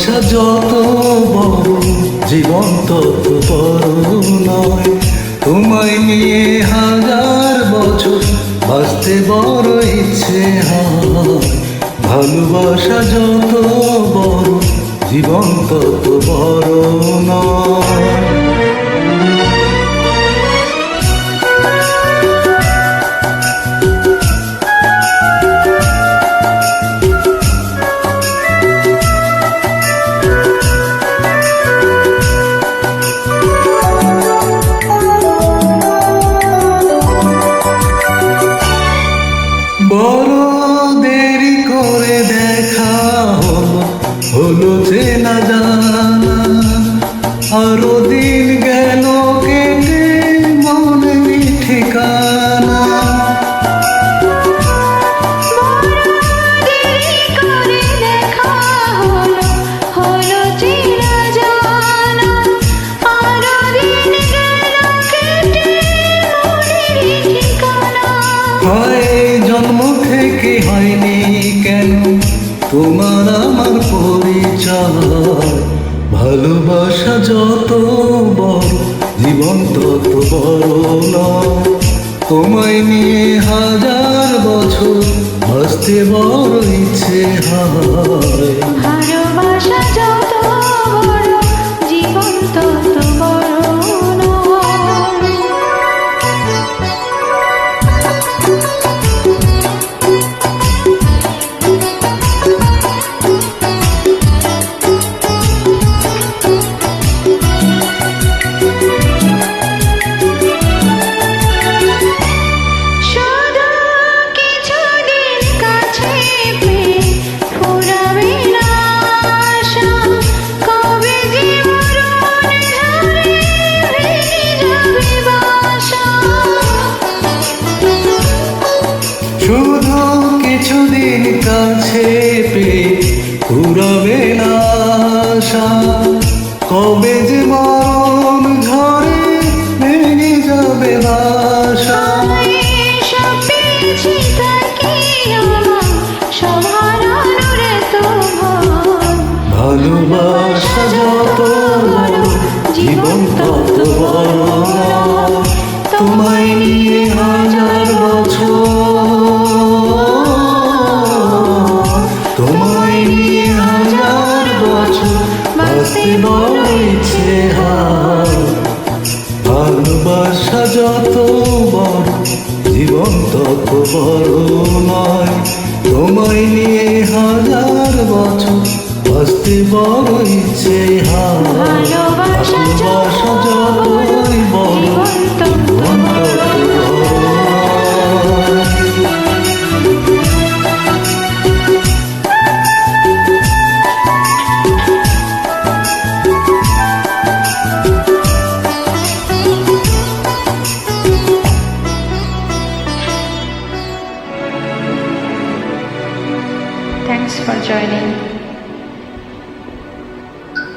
ভালোবাসা যত বড় জীবন তত বড় নয়। তোমায় নিয়ে হাজার বছর বাঁচতে বড় ইচ্ছে হয়। ভালোবাসা যত বড় জীবন তত বড় নয়। বড় দেরি করে দেখা হলো চেনা জানা, আরো দিন গেল কেটে মনে ঠিকানা। জন্ম থেকে হয়নি কেন তোমার আমার পরিচয়। ভালোবাসা যত বড় জীবন তত বড় নয়। তোমায় নিয়ে হাজার বছর বাঁচতে বড় ইচ্ছে হয়। ভালোবাসা যত বড় জীবন তত বড় শুধু কিছুদিন কাছে পেয়ে ফুরাবে না আশা। কবে যে মরণ ঝরে ভেঙে যাবে বাসা। ভালোবাসা যত বড় জীবন তত বড় নয়। তোমায় নিয়ে হাজার বছর, তোমায় নিয়ে হাজার বছর বাঁচতে বড় ইচ্ছে হয়। ভালোবাসা যত বড় জীবন তত বড় নয়। তোমায় নিয়ে হাজার বছর বাঁচতে বড় ইচ্ছে হয়। ভালোবাসা যতই বড় জীবন তত বড়। Thanks for joining.